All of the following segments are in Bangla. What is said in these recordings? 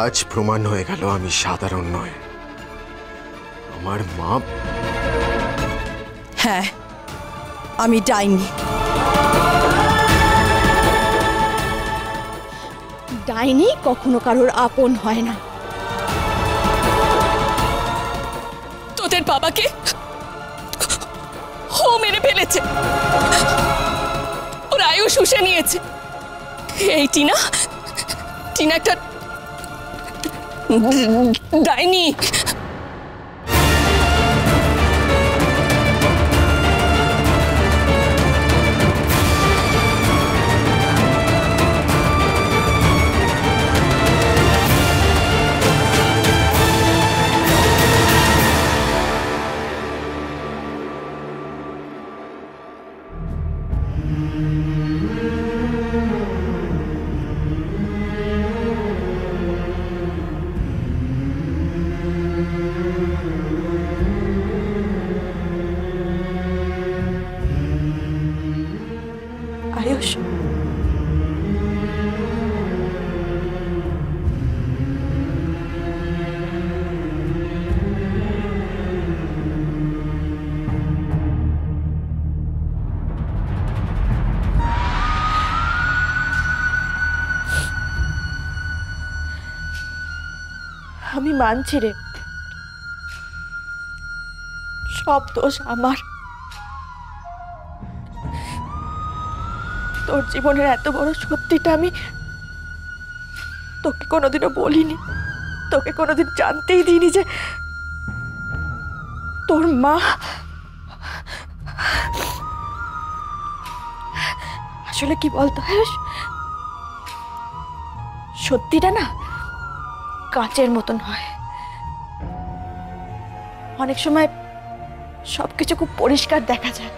আজ প্রমাণ হয়ে গেল আমি সাধারণ নয়। আমার মা। হ্যাঁ, আমি ডাইনি। ডাইনি কখনো কারোর আপন হয় না। তোদের বাবাকে ও মেরে ফেলেছে, ওর আয়ু শুষে নিয়েছে। এই টিনা একটা ডাইনি। আয়ুষ, আমি মানছি রে, সব দোষ আমার। তোর জীবনের এত বড় সত্যিটা আমি তোকে কোনোদিনও বলিনি, তোকে কোনোদিন জানতেই দিইনি যে তোর মা আসলে কি বলতো আয়ুষ, সত্যিটা না কাঁচের মতন হয়। অনেক সময় সবকিছু খুব পরিষ্কার দেখা যায়,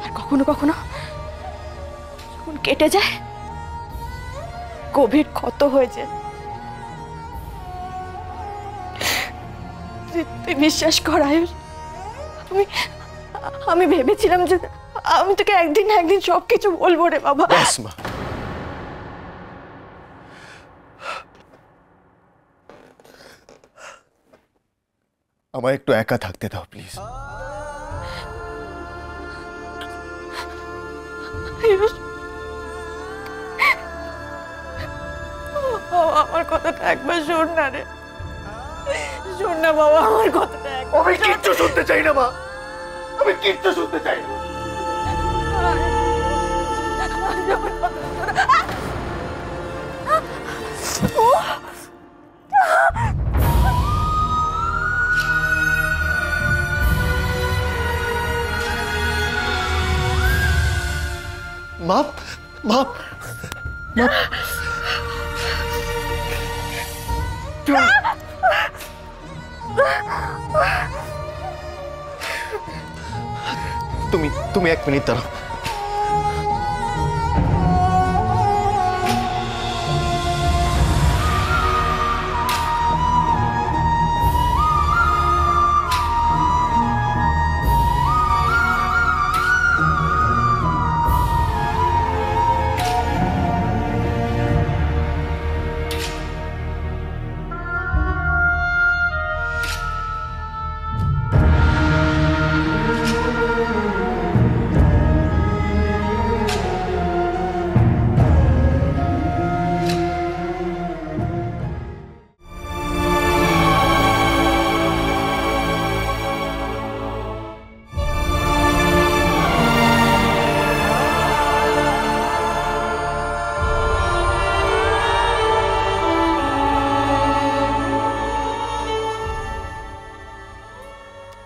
আর কখনো কখনো যখন কেটে যায় গভীর ক্ষত হয়ে যায়। তুই বিশ্বাস কর আয়ুষ, আমি ভেবেছিলাম যে আমি তোকে একদিন না একদিন সবকিছু বলবো রে বাবা। আমায় একটু একা থাকতে দাও প্লিজ। আমার কথাটা একবার শোন না রে, শোন না বাবা আমার কথাটা। আমি কিচ্ছু শুনতে চাই না মা, আমি কিচ্ছু শুনতে চাই না। মা মা মা, তুমি 1 মিনিট দাঁড়াও।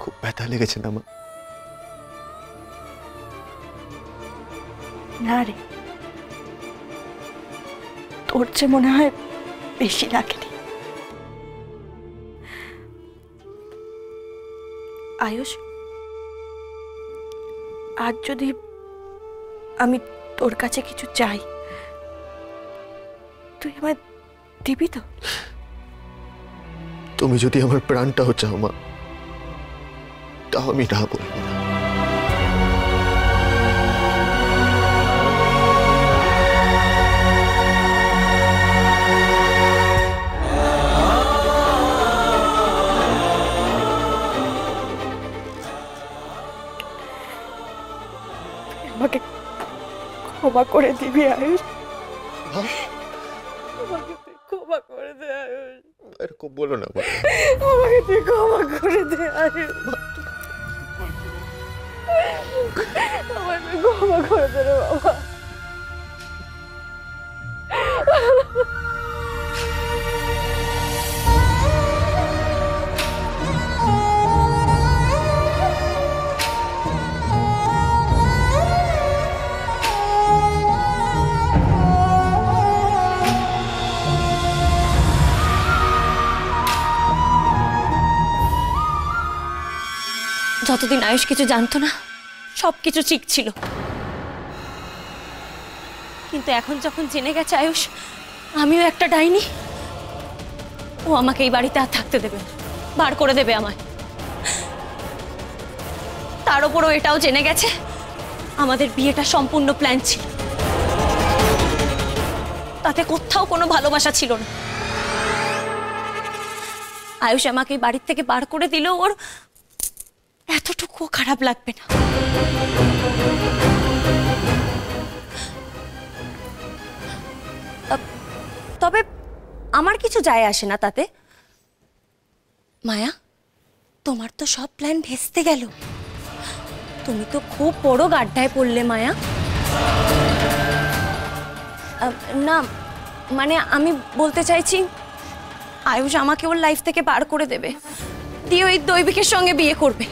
খুব ব্যথা লেগেছে না মা? না রে, তোর যে মনে হয় বেশি লাগেনি। আয়ুষ, আজ যদি আমি তোর কাছে কিছু চাই, তুই আমায় দিবি তো? তুমি যদি আমার প্রাণটাও চাও মা, তাও আমি না বলবো না। আমাকে ক্ষমা করে দিবি আয়ুষ? মা, আমাকে তুই ক্ষমা করে দে আয়ুষ। এরকম বলো না মা। আমাকে তুই ক্ষমা করে দে আয়ুষ। আমাকে ক্ষমা করে দে রে বাবা। যতদিন আয়ুষ কিছু জানতো না সবকিছু ঠিক ছিল, কিন্তু এখন যখন জেনে গেছে আয়ুষ আমিও একটা ডাইনি, ও আমাকে এই বাড়িতে আর থাকতে দেবে না, বার করে দেবে আমায়। তার উপরও এটাও জেনে গেছে আমাদের বিয়েটা সম্পূর্ণ প্ল্যান ছিল, তাতে কোথাও কোনো ভালোবাসা ছিল না। আয়ুষ আমাকে এই বাড়ির থেকে বার করে দিলেও ওর এতটুকুও খারাপ লাগবে না। তবে আমার কিছু যায় আসে না তাতে। মায়া, তোমার তো সব প্ল্যান ভেস্তে গেল, তুমি তো খুব বড় গাড্ডায় পড়লে মায়া। না মানে আমি বলতে চাইছি আয়ুষ আমাকে ওর লাইফ থেকে বার করে দেবে, দিয়ে ওই দৈবিকের সঙ্গে বিয়ে করবে।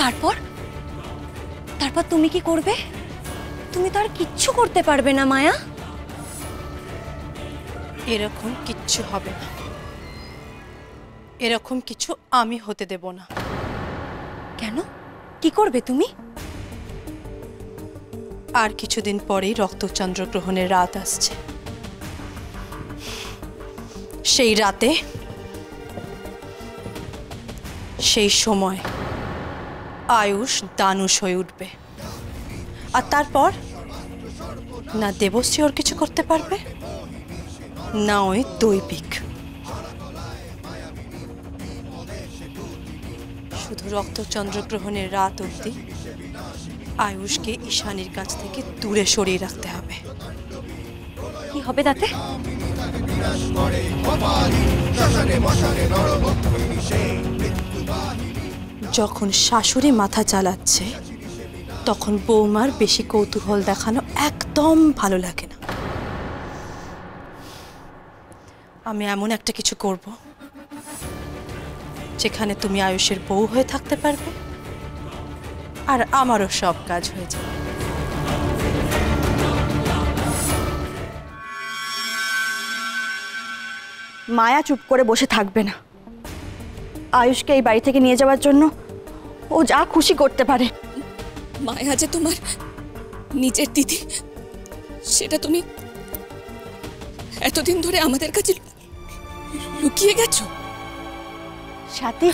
তারপর তারপর তুমি কি করবে? তুমি তো আর কিচ্ছু করতে পারবে না মায়া। এরকম কিচ্ছু হবে না, এরকম কিছু আমি হতে দেব না। কেন? কি করবে তুমি? আর কিছুদিন পরেই রক্তচন্দ্রগ্রহণের রাত আসছে, সেই রাতে সেই সময় আয়ুষ দানুষ হয়ে উঠবে, আর তারপর না দেবশ্রী ওর কিছু করতে পারবে না ওই দৈবিক। শুধু রক্তচন্দ্রগ্রহণের রাত অবধি আয়ুষকে ঈশানীর কাছ থেকে দূরে সরিয়ে রাখতে হবে। কি হবে তাতে? যখন শাশুড়ি মাথা চালাচ্ছে তখন বৌমার বেশি কৌতূহল দেখানো একদম ভালো লাগে না। আমি এমন একটা কিছু করব যেখানে তুমি আয়ুষের বউ হয়ে থাকতে পারবে আর আমারও সব কাজ হয়ে যাবে। মায়া চুপ করে বসে থাকবে না। আয়ুষকে এই বাড়ি থেকে নিয়ে যাওয়ার জন্য ও যা খুশি করতে পারে। মায়া যে তোমার নিজের দিদি, সেটা তুমি এতদিন ধরে আমাদের কাছে লুকিয়ে গেছো। সাথী,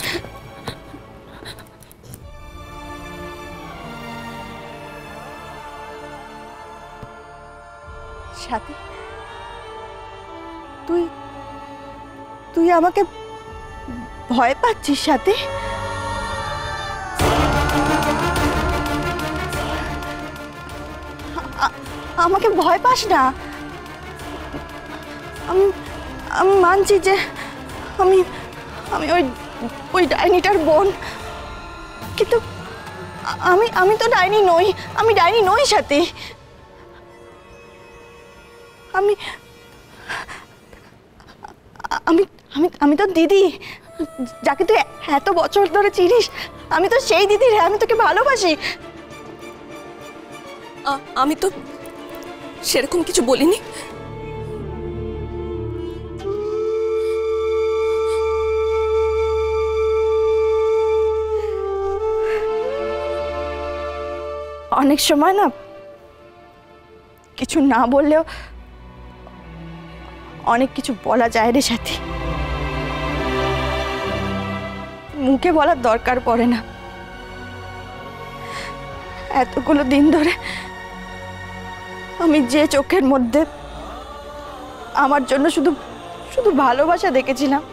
সাথী, তুই তুই আমাকে ভয় পাচ্ছিস সাথী? আমাকে ভয় পাস না। আমি আমি মানছি যে আমি আমি ওই ওই ডাইনিটার বোন, কিন্তু আমি আমি তো ডাইনি নই। আমি ডাইনি নই সাথী। আমি আমি আমি আমি তো দিদি, যাকে তুই এত বছর ধরে চিনিস। আমি তো সেই দিদি রে, আমি তোকে ভালোবাসি। আমি তো সেরকম কিছু বলিনি। অনেক সময় না কিছু না বললেও অনেক কিছু বলা যায় রে সাথী। মুখে বলার দরকার পড়ে না। এতগুলো দিন ধরে আমি যে চোখের মধ্যে আমার জন্য শুধু শুধু ভালোবাসা দেখেছিলাম,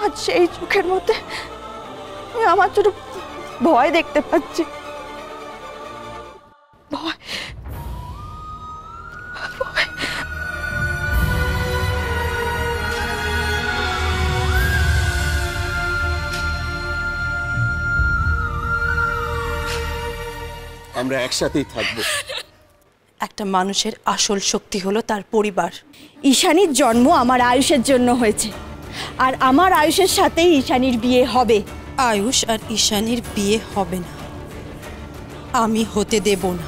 আর সেই চোখের মধ্যে আমি আমার জন্য ভয় দেখতে পাচ্ছি। ভয় আমরা একসাথেই থাকবো। একটা মানুষের আসল শক্তি হলো তার পরিবার। ঈশানীর জন্ম আমার আয়ুষের জন্য হয়েছে, আর আমার আয়ুষের সাথেই ঈশানীর বিয়ে হবে। আয়ুষ আর ঈশানীর বিয়ে হবে না, আমি হতে দেব না।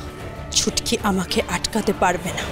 ছুটকি আমাকে আটকাতে পারবে না।